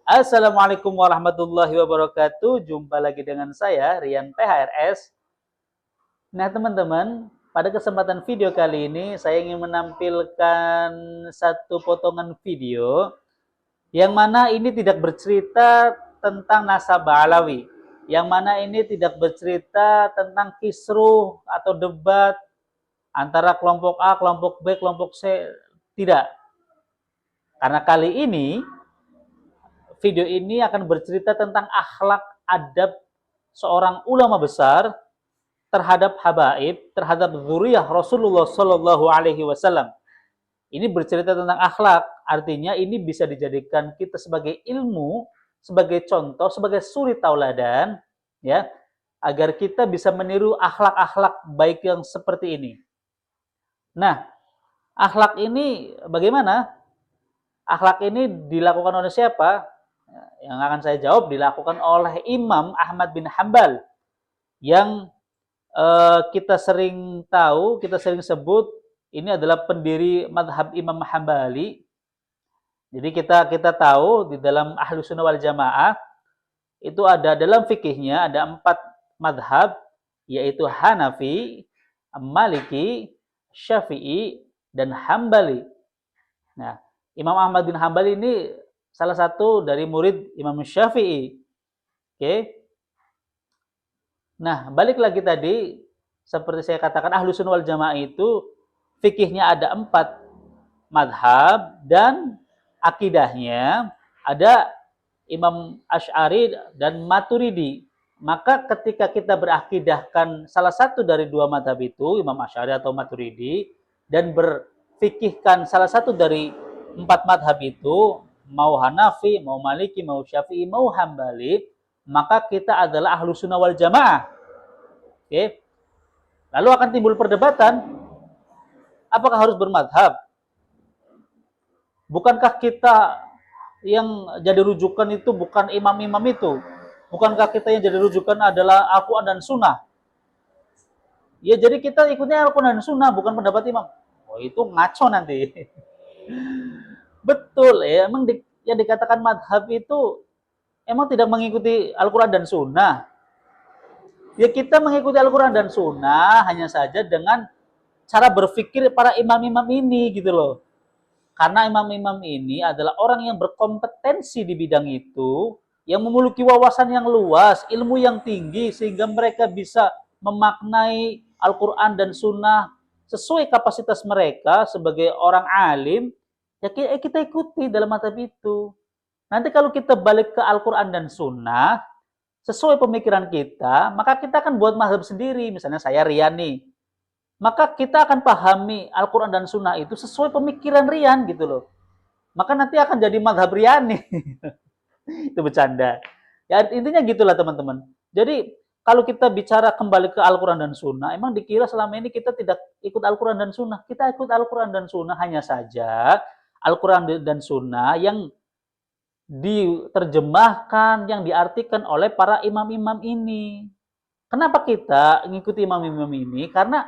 Assalamualaikum warahmatullahi wabarakatuh. Jumpa lagi dengan saya, Rian PHRS. Nah, teman-teman, pada kesempatan video kali ini, saya ingin menampilkan satu potongan video yang mana ini tidak bercerita tentang nasabah Alawi. Yang mana ini tidak bercerita tentang kisruh atau debat antara kelompok A, kelompok B, kelompok C. Tidak. Karena kali ini video ini akan bercerita tentang akhlak adab seorang ulama besar terhadap habaib, terhadap zuriyah Rasulullah Shallallahu Alaihi Wasallam. Ini bercerita tentang akhlak, artinya ini bisa dijadikan kita sebagai ilmu, sebagai contoh, sebagai suri tauladan, ya, agar kita bisa meniru akhlak-akhlak baik yang seperti ini. Nah, akhlak ini bagaimana? Akhlak ini dilakukan oleh siapa? Yang akan saya jawab dilakukan oleh Imam Ahmad bin Hambal yang kita sering tahu, kita sering sebut ini adalah pendiri madhab Imam Hambali. Jadi kita tahu di dalam Ahlus Sunnah wal Jamaah itu ada dalam fikihnya ada 4 madhab, yaitu Hanafi, Maliki, Syafi'i, dan Hambali. Nah, Imam Ahmad bin Hambal ini salah satu dari murid Imam Syafi'i. Oke. Nah, balik lagi tadi, seperti saya katakan, Ahlus Sunnah wal Jamaah itu fikihnya ada 4 madhab dan akidahnya ada Imam Asy'ari dan Maturidi. Maka ketika kita berakidahkan salah satu dari 2 madhab itu, Imam Asy'ari atau Maturidi, dan berfikihkan salah satu dari 4 madhab itu, mau Hanafi, mau Maliki, mau Syafi'i, mau Hambali, maka kita adalah Ahlus Sunnah wal Jamaah. Oke. Lalu akan timbul perdebatan, apakah harus bermadhab? Bukankah kita yang jadi rujukan itu bukan imam-imam itu? Bukankah kita yang jadi rujukan adalah Al-Quran dan Sunnah? Ya, jadi kita ikutnya Al-Quran dan Sunnah, bukan pendapat imam. Oh, itu ngaco nanti. Betul ya, emang yang dikatakan madhab itu emang tidak mengikuti Al-Quran dan Sunnah. Ya, kita mengikuti Al-Quran dan Sunnah hanya saja dengan cara berpikir para imam-imam ini gitu loh. Karena imam-imam ini adalah orang yang berkompetensi di bidang itu, yang memiliki wawasan yang luas, ilmu yang tinggi, sehingga mereka bisa memaknai Al-Quran dan Sunnah sesuai kapasitas mereka sebagai orang alim. Ya, kita ikuti dalam madhab itu. Nanti kalau kita balik ke Al-Quran dan Sunnah, sesuai pemikiran kita, maka kita akan buat mazhab sendiri. Misalnya saya Rian nih, maka kita akan pahami Al-Quran dan Sunnah itu sesuai pemikiran Rian gitu loh. Maka nanti akan jadi mazhab Rian nih. Itu bercanda. Ya, intinya gitulah teman-teman. Jadi kalau kita bicara kembali ke Al-Quran dan Sunnah, emang dikira selama ini kita tidak ikut Al-Quran dan Sunnah. Kita ikut Al-Quran dan Sunnah, hanya saja Al-Quran dan Sunnah yang diterjemahkan, yang diartikan oleh para imam-imam ini. Kenapa kita mengikuti imam-imam ini? Karena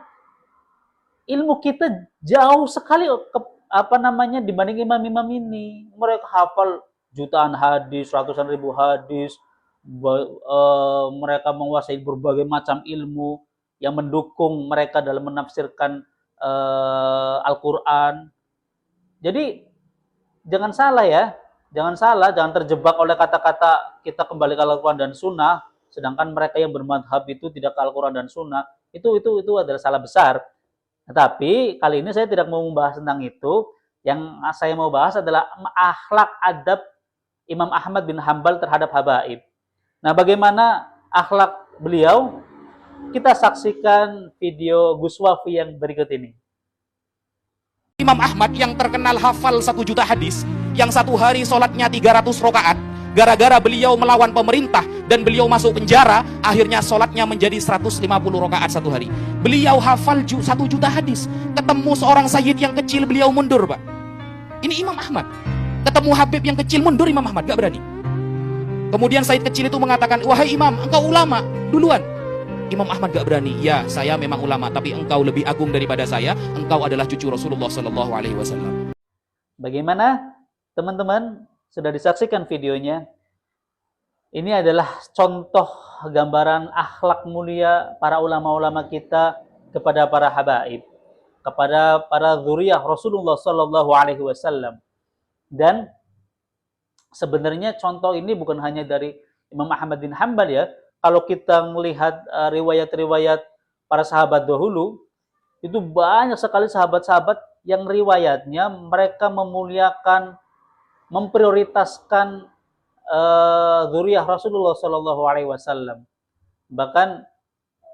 ilmu kita jauh sekali dibanding imam-imam ini. Mereka hafal jutaan hadis, ratusan ribu hadis, mereka menguasai berbagai macam ilmu yang mendukung mereka dalam menafsirkan Al-Quran. Jadi jangan salah ya, jangan terjebak oleh kata-kata kita kembali ke Al-Quran dan Sunnah, sedangkan mereka yang bermadhab itu tidak ke Al-Quran dan Sunnah. Itu adalah salah besar. Tetapi kali ini saya tidak mau membahas tentang itu. Yang saya mau bahas adalah akhlak adab Imam Ahmad bin Hambal terhadap habaib. Nah, bagaimana akhlak beliau? Kita saksikan video Gus Wafi yang berikut ini. Imam Ahmad yang terkenal hafal 1 juta hadis, yang satu hari sholatnya 300 rakaat, gara-gara beliau melawan pemerintah dan beliau masuk penjara, akhirnya sholatnya menjadi 150 rakaat satu hari. Beliau hafal 1 juta hadis, ketemu seorang sayyid yang kecil, beliau mundur, Pak. Ini Imam Ahmad. Ketemu Habib yang kecil, mundur Imam Ahmad, gak berani. Kemudian sayyid kecil itu mengatakan, wahai imam, engkau ulama, duluan. Imam Ahmad gak berani. Ya, saya memang ulama, tapi engkau lebih agung daripada saya. Engkau adalah cucu Rasulullah Sallallahu Alaihi Wasallam. Bagaimana, teman-teman? sudah disaksikan videonya. Ini adalah contoh gambaran akhlak mulia para ulama-ulama kita kepada para habaib, kepada para dzurriyyah Rasulullah Shallallahu Alaihi Wasallam. Dan sebenarnya contoh ini bukan hanya dari Imam Ahmad bin Hanbal ya. Kalau kita melihat riwayat-riwayat para sahabat dahulu, itu banyak sekali sahabat-sahabat yang riwayatnya mereka memuliakan, memprioritaskan dzurriyyah Rasulullah Shallallahu Alaihi Wasallam. Bahkan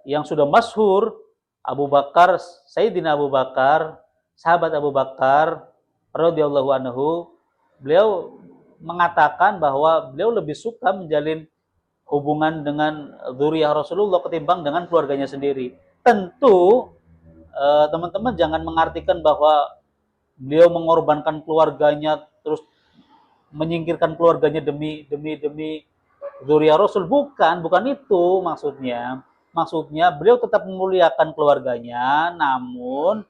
yang sudah masyhur, Abu Bakar, Sayyidina Abu Bakar, sahabat Abu Bakar radhiyallahu anhu, beliau mengatakan bahwa beliau lebih suka menjalin hubungan dengan dzurriyyah Rasulullah ketimbang dengan keluarganya sendiri. Tentu teman-teman jangan mengartikan bahwa beliau mengorbankan keluarganya terus menyingkirkan keluarganya demi dzurriyyah Rasul. Bukan itu maksudnya. Maksudnya beliau tetap memuliakan keluarganya, namun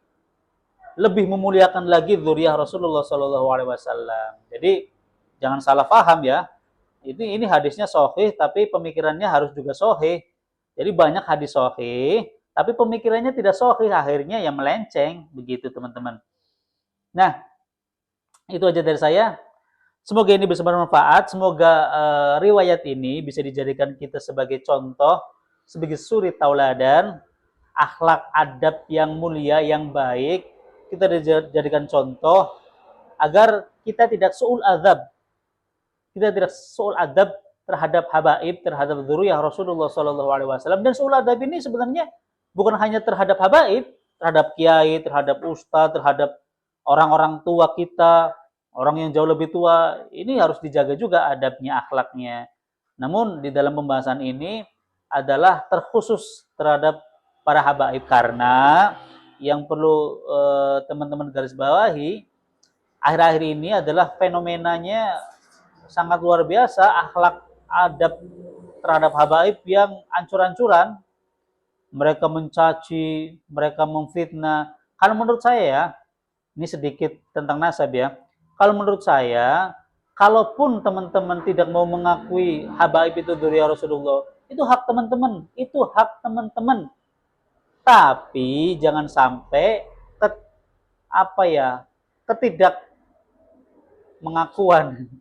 lebih memuliakan lagi dzurriyyah Rasulullah Shallallahu Alaihi Wasallam. Jadi jangan salah paham ya. Ini hadisnya sahih, tapi pemikirannya harus juga sahih. Jadi banyak hadis sahih, tapi pemikirannya tidak sahih, akhirnya ya melenceng, begitu teman-teman. Nah, itu aja dari saya. Semoga ini bisa bermanfaat. Semoga riwayat ini bisa dijadikan kita sebagai contoh, sebagai suri tauladan, akhlak adab yang mulia, yang baik. Kita dijadikan contoh agar kita tidak su'ul adab. Kita tidak su'ul adab terhadap habaib, terhadap dzurriyyah Rasulullah Shallallahu Alaihi Wasallam. Dan su'ul adab ini sebenarnya bukan hanya terhadap habaib, terhadap kiai, terhadap ustadz, terhadap orang-orang tua kita, orang yang jauh lebih tua. Ini harus dijaga juga adabnya, akhlaknya. Namun di dalam pembahasan ini adalah terkhusus terhadap para habaib, karena yang perlu teman-teman garis bawahi akhir-akhir ini adalah fenomenanya sangat luar biasa, akhlak adab terhadap habaib yang ancur-ancuran. Mereka mencaci, mereka memfitnah. Kalau menurut saya ya, ini sedikit tentang nasab ya. Kalau menurut saya, kalaupun teman-teman tidak mau mengakui habaib itu dzurriyyah Rasulullah, itu hak teman-teman, itu hak teman-teman. Tapi jangan sampai ketidak mengakuan.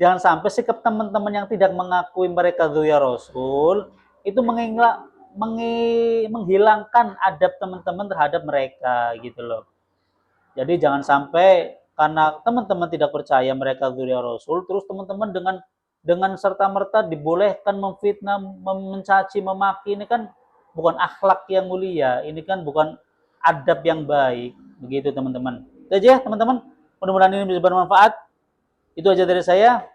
Jangan sampai sikap teman-teman yang tidak mengakui mereka dzurriyyah Rasul itu menghilangkan adab teman-teman terhadap mereka gitu loh. Jadi jangan sampai karena teman-teman tidak percaya mereka dzurriyyah Rasul, terus teman-teman dengan serta-merta dibolehkan memfitnah, mencaci, memaki. Ini kan bukan akhlak yang mulia, ini kan bukan adab yang baik. Begitu teman-teman. Itu aja teman-teman. Mudah-mudahan ini bisa bermanfaat. Itu aja dari saya.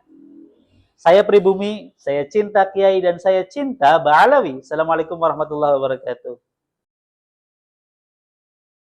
Saya Pribumi, saya cinta Kiai dan saya cinta Ba'alawi. Assalamualaikum warahmatullahi wabarakatuh.